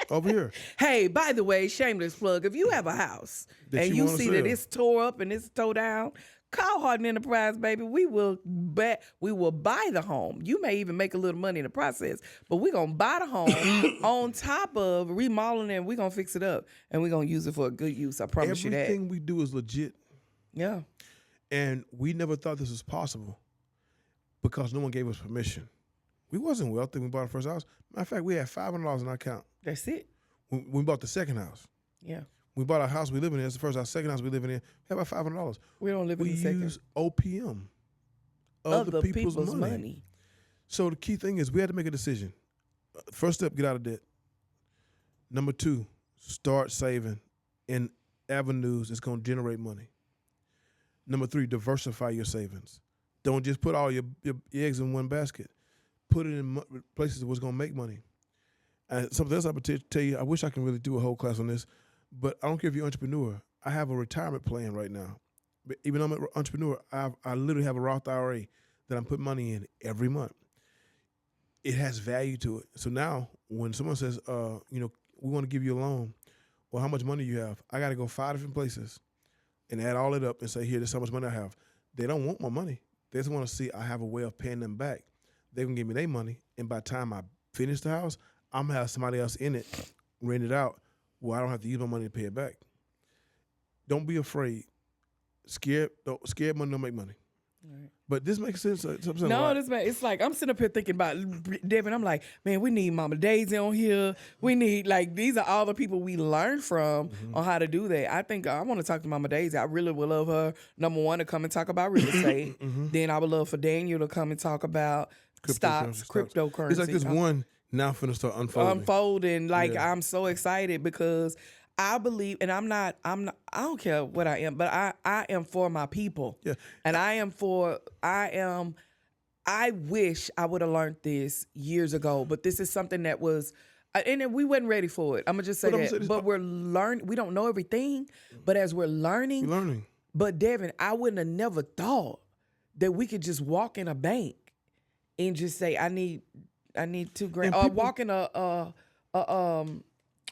Over here. Hey, by the way, shameless plug. If you have a house and you see that it's tore up and it's tore down, call Harden Enterprise, baby. We will buy the home. You may even make a little money in the process, but we're going to buy the home on top of remodeling it, and we're going to fix it up, and we're going to use it for a good use. I promise you that. Everything we do is legit. Yeah. And we never thought this was possible because no one gave us permission. We wasn't wealthy when we bought our first house. Matter of fact, we had $500 in our account. That's it. When we bought the second house. Yeah. We bought our house we live in. It's the first house. Second house we live in. We have about $500. We don't live in the second. We use OPM. Other people's money. So the key thing is we had to make a decision. First step, get out of debt. Number 2, start saving in avenues that's going to generate money. Number 3, diversify your savings. Don't just put all your eggs in one basket. Put it in places what's going to make money. And something else I would tell you, I wish I can really do a whole class on this, but I don't care if you're an entrepreneur. I have a retirement plan right now. But even though I'm an entrepreneur, I literally have a Roth IRA that I'm putting money in every month. It has value to it. So now when someone says, we want to give you a loan, well, how much money you have? I got to go 5 different places and add all it up and say, here, this is how much money I have. They don't want my money. They just want to see I have a way of paying them back. They can give me their money, and by the time I finish the house, I'm going to have somebody else in it, rent it out, where I don't have to use my money to pay it back. Don't be afraid. Scared money don't make money. Right. But this makes sense. No, it's like I'm sitting up here thinking about Devin. I'm like, man, we need Mama Daisy on here. We need, like, these are all the people we learn from on how to do that. I think I want to talk to Mama Daisy. I really would love her, number one, to come and talk about real estate. Then I would love for Daniel to come and talk about cryptocurrency. It's like this one now finna start unfolding. Like, yeah. I'm so excited because I believe, and I don't care what I am, but I am for my people. Yeah. And I wish I would have learned this years ago, but this is something that was, and we wasn't ready for it. I'm going to just say that. But we're learning. We don't know everything, but as we're learning. But Devin, I wouldn't have never thought that we could just walk in a bank and just say, I need $2,000. Or walk in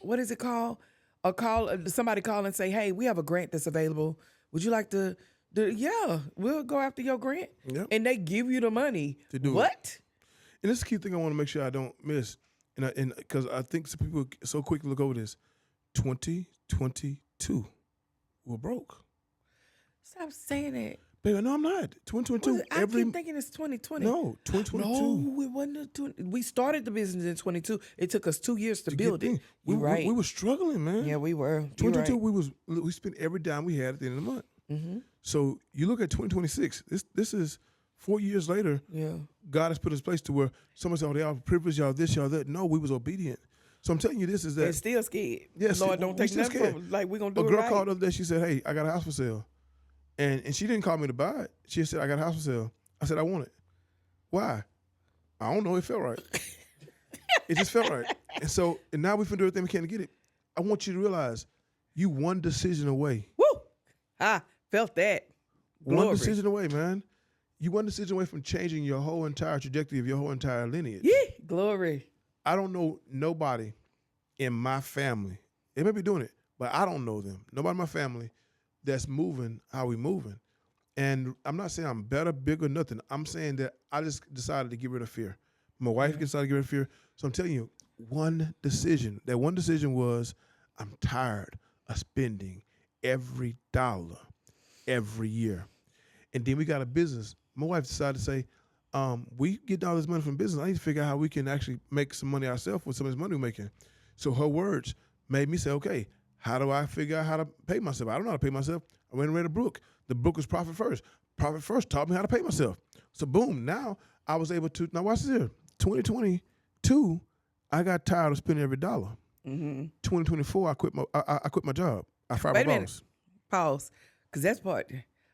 what is it called? Somebody call and say, hey, we have a grant that's available. Would you like to yeah, we'll go after your grant. Yep. And they give you the money. To do what? It. And this is the key thing I want to make sure I don't miss. And because I think some people so quick to look over this. 2022, we're broke. Stop saying it. Baby, no, I'm not. 2022. I keep thinking it's 2020. No, 2022. No, it wasn't. We started the business in 22. It took us 2 years to build it. We were struggling, man. Yeah, we were. 2022, we spent every dime we had at the end of the month. Mm-hmm. So you look at 2026. This is 4 years later. Yeah, God has put us in place to where someone said, "Oh, they are privileged, y'all this, y'all that." No, we was obedient. So I'm telling you, this is that. And still scared. Yes, Lord, don't take nothing from us. Like, we're gonna do it right. A girl called the other day. She said, "Hey, I got a house for sale," and she didn't call me to buy it. She said, "I got a house for sale." I said, "I want it." Why? I don't know. It felt right. It just felt right. And now we finna do everything we can to get it. I want you to realize, you one decision away. Woo! Felt that. Glory. One decision away, man. You one decision away from changing your whole entire trajectory of your whole entire lineage. Yeah, glory. I don't know nobody in my family. They may be doing it, but I don't know them. Nobody in my family that's moving how we moving. And I'm not saying I'm better, bigger, nothing. I'm saying that I just decided to get rid of fear. My wife decided to get rid of fear. So I'm telling you, one decision. That one decision was, I'm tired of spending every dollar every year. And then we got a business. My wife decided to say, we get all this money from business. I need to figure out how we can actually make some money ourselves with some of this money we're making. So her words made me say, okay, how do I figure out how to pay myself? I don't know how to pay myself. I went and read a book. The book was Profit First. Profit First taught me how to pay myself. So boom, now I was able to, now watch this here. 2022, I got tired of spending every dollar. Mm-hmm. 2024, I quit my job. I fired my boss. Pause. Because that's part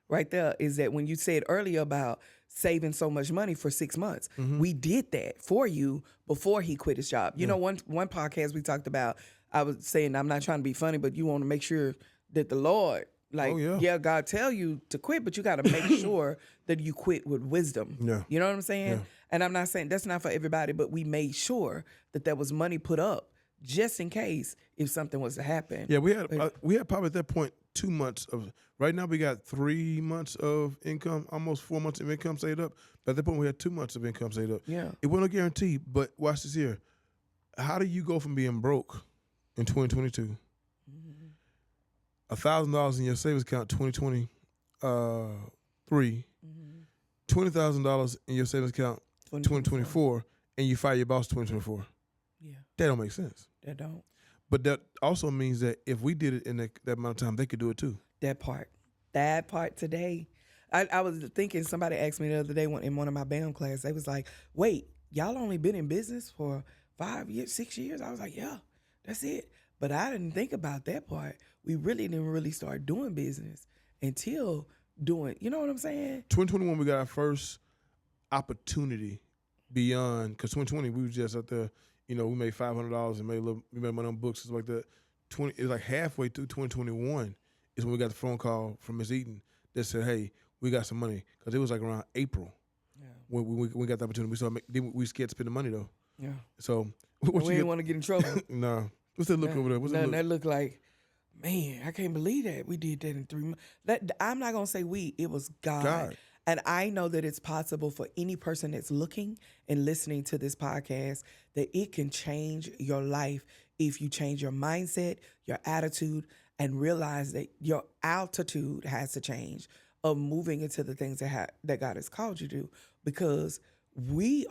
right there is that when you said earlier about saving so much money for 6 months, we did that for you before he quit his job. You know, one podcast we talked about, I was saying, I'm not trying to be funny, but you want to make sure that the Lord, God tell you to quit, but you got to make sure that you quit with wisdom. Yeah. You know what I'm saying? Yeah. And I'm not saying that's not for everybody, but we made sure that there was money put up just in case if something was to happen. Yeah, we had probably at that point 2 months of. Right now we got 3 months of income, almost 4 months of income saved up. But at that point we had 2 months of income saved up. Yeah, it wasn't a guarantee. But watch this here. How do you go from being broke in 2022, $1,000 in your savings account 2023, $20,000 in your savings account 2024, and you fire your boss 2024? Yeah, that don't make sense. That don't. But that also means that if we did it in that amount of time, they could do it too. That part today. I was thinking, somebody asked me the other day in one of my BAM class, they was like, wait, y'all only been in business for 5 years, 6 years? I was like, yeah, that's it. But I didn't think about that part. We really didn't start doing business until you know what I'm saying? 2021, we got our first opportunity beyond, because 2020, we was just out there, we made $500 and we made money on books and stuff like that. It was like halfway through 2021 is when we got the phone call from Miss Eaton that said, "Hey, we got some money," because it was like around April when we got the opportunity. We saw we scared to spend the money though. Yeah. So we didn't want to get in trouble. No. What's that look over there? What's that look? That look like, man, I can't believe that we did that in 3 months. I'm not gonna say we. It was God. And I know that it's possible for any person that's looking and listening to this podcast that it can change your life if you change your mindset, your attitude, and realize that your altitude has to change of moving into the things that God has called you to. Because we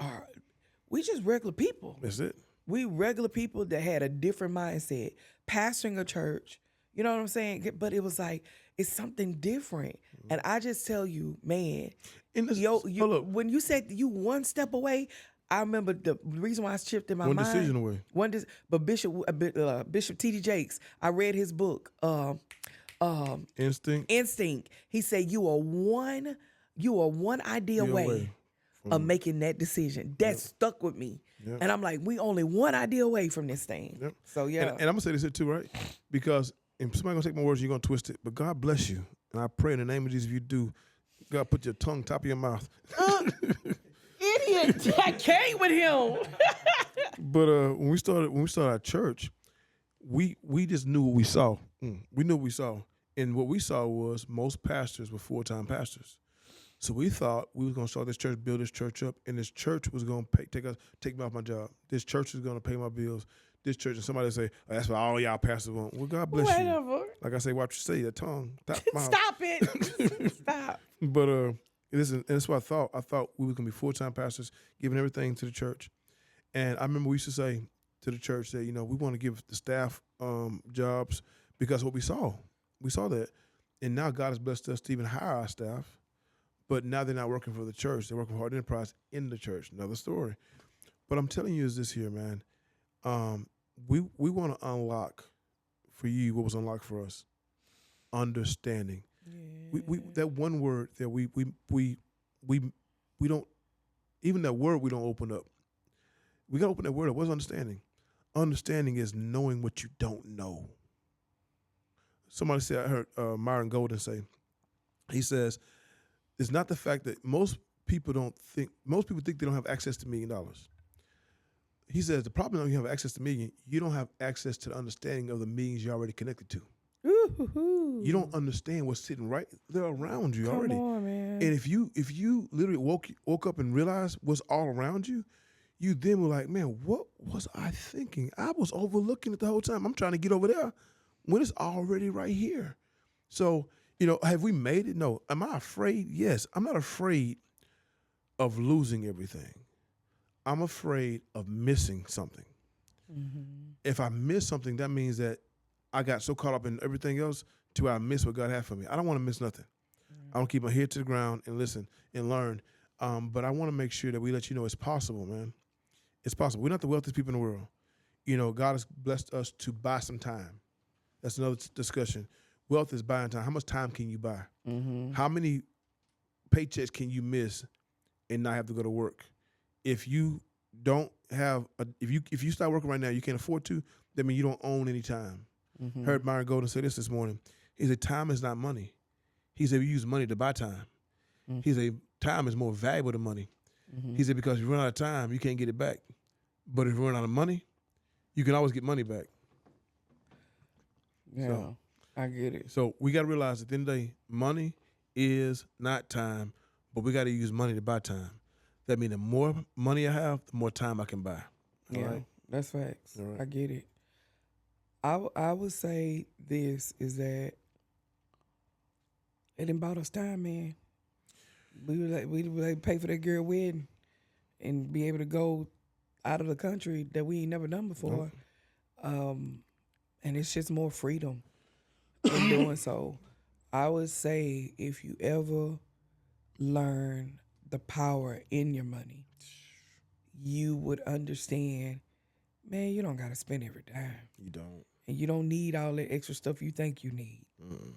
just regular people. That's it. We regular people that had a different mindset, pastoring a church. You know what I'm saying? But it was like, it's something different. And I just tell you, man, when you said you one step away, I remember the reason why I shifted my mind. One decision away. But Bishop T.D. Jakes, I read his book, Instinct. He said you are one idea away of making that decision. That stuck with me. Yep. And I'm like, we only one idea away from this thing. Yep. So yeah. And I'm gonna say this here too, right? Because if somebody gonna take my words, you're gonna twist it. But God bless you. And I pray in the name of Jesus, if you do, God put your tongue top of your mouth. Idiot! I came with him. But when we started our church, we just knew what we saw. We knew what we saw, and what we saw was most pastors were full-time pastors. So we thought we was gonna start this church, build this church up, and this church was gonna take me off my job. This church is gonna pay my bills. This church, and somebody say, oh, that's what all y'all pastors want. Well, God bless you. Like I say, watch you say your tongue. Stop it. Stop. But listen, and that's what I thought. I thought we were gonna be full-time pastors, giving everything to the church. And I remember we used to say to the church that, we want to give the staff jobs because of what we saw. We saw that. And now God has blessed us to even hire our staff. But now they're not working for the church. They're working for Harden Enterprise in the church. Another story. But I'm telling you is this here, man. We want to unlock for you what was unlocked for us. Understanding. Yeah. We that one word that we don't, even that word we don't open up. We got to open that word up. What's understanding? Understanding is knowing what you don't know. Somebody said, I heard Myron Golden say, he says, it's not the fact that most people think they don't have access to $1 million. He says the problem is you have access to million, you don't have access to the understanding of the millions you're already connected to. Ooh-hoo-hoo. You don't understand what's sitting right there around you already. Come on, man. And if you literally woke up and realized what's all around you, you then were like, man, what was I thinking? I was overlooking it the whole time. I'm trying to get over there when it's already right here. So, have we made it? No. Am I afraid? Yes. I'm not afraid of losing everything. I'm afraid of missing something. Mm-hmm. If I miss something, that means that I got so caught up in everything else to where I miss what God had for me. I don't want to miss nothing. Mm-hmm. I want to keep my head to the ground and listen and learn. But I want to make sure that we let you know it's possible, man. It's possible. We're not the wealthiest people in the world. God has blessed us to buy some time. That's another discussion. Wealth is buying time. How much time can you buy? Mm-hmm. How many paychecks can you miss and not have to go to work? If you don't have, if you start working right now, you can't afford to, that means you don't own any time. Mm-hmm. Heard Myron Golden say this morning. He said, time is not money. He said, we use money to buy time. Mm-hmm. He said, time is more valuable than money. Mm-hmm. He said, because if you run out of time, you can't get it back. But if you run out of money, you can always get money back. Yeah, so, I get it. So we got to realize at the end of the day, money is not time, but we got to use money to buy time. That means the more money I have, the more time I can buy. All right? That's facts. Right. I get it. I would say this is that it done bought us time, man. We would pay for that girl wedding and be able to go out of the country that we ain't never done before. Nope. And it's just more freedom in doing so. I would say if you ever learn the power in your money, you would understand, man, you don't got to spend every dime. You don't. And you don't need all that extra stuff you think you need. Mm.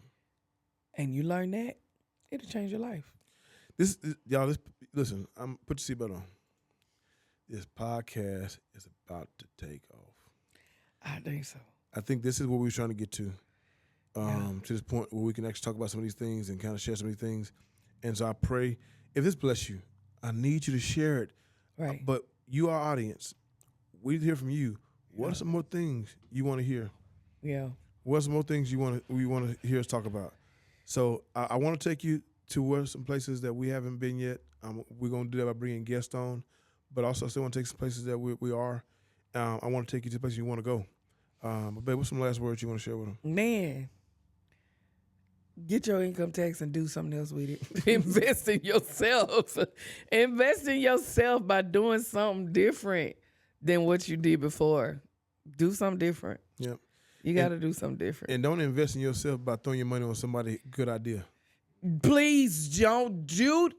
And you learn that, it'll change your life. Y'all, listen, put your seatbelt on. This podcast is about to take off. I think so. I think this is what we were trying to get to. to this point where we can actually talk about some of these things and kind of share some of these things. And so I pray, if this bless you, I need you to share it. Right. But you, our audience, we need to hear from you. What are some more things you want to hear? Yeah. What are some more things we want to hear us talk about? So I want to take you to some places that we haven't been yet. We're going to do that by bringing guests on. But also I still want to take some places that we are. I want to take you to places you want to go. But babe, what's some last words you want to share with them? Man, get your income tax and do something else with it. Invest in yourself. Invest in yourself by doing something different than what you did before. Do something different. Yep. You got to do something different. And don't invest in yourself by throwing your money on somebody's good idea. Please don't do.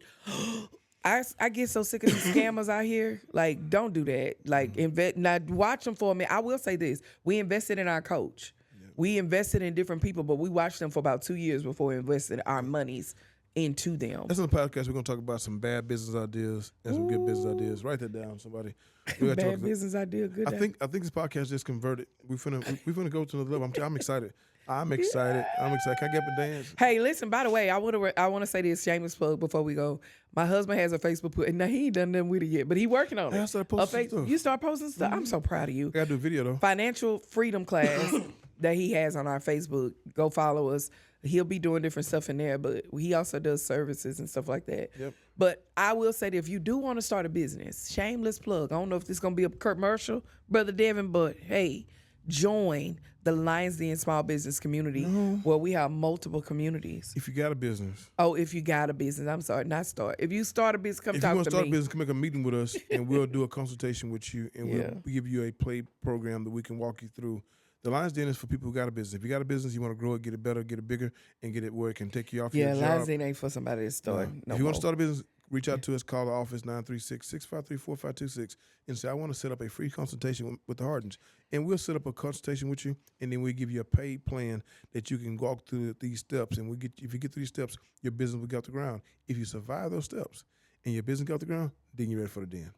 I get so sick of these scammers out here. Like, don't do that. Like, invest. Now, watch them for a minute. I will say this: we invested in our coach. Yep. We invested in different people, but we watched them for about 2 years before we invested our monies into them. That's on the podcast. We're gonna talk about some bad business ideas and some good business ideas. Write that down, somebody. Bad business idea, good. I think this podcast just converted. We're finna go to another level. I'm excited. I'm excited. Can I get up and dance? Hey, listen, by the way, I want to say this shameless plug before we go. My husband has a Facebook page. Now, he ain't done nothing with it yet, but he working on it. I started posting stuff. You start posting stuff? I'm so proud of you. I got to do a video, though. Financial freedom class that he has on our Facebook. Go follow us. He'll be doing different stuff in there, but he also does services and stuff like that. Yep. But I will say that if you do want to start a business, shameless plug. I don't know if this is going to be a commercial, Brother Devin, but hey, join the Lions Den small business community where we have multiple communities. If you got a business. Oh, if you got a business. I'm sorry, not start. If you start a business, come talk to me. If you want to start a business, come make a meeting with us, and we'll do a consultation with you, and we'll give you a play program that we can walk you through. The Lions Den is for people who got a business. If you got a business, you want to grow it, get it better, get it bigger, and get it where it can take you off your job. Lions Den ain't for somebody to start. No if you want to start a business, reach out to us, call the office 936-653-4526, and say, I want to set up a free consultation with the Hardens. And we'll set up a consultation with you, and then we'll give you a paid plan that you can walk through these steps. And if you get through these steps, your business will get off the ground. If you survive those steps and your business get off the ground, then you're ready for the den.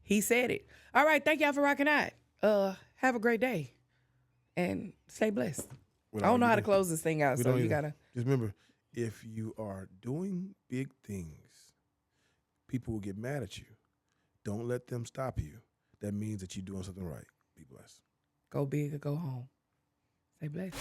He said it. All right, thank y'all for rocking out. Have a great day, and stay blessed. I don't know how to close this thing out, so you gotta. Just remember, if you are doing big things, people will get mad at you. Don't let them stop you. That means that you're doing something right. Be blessed. Go big or go home. Stay blessed.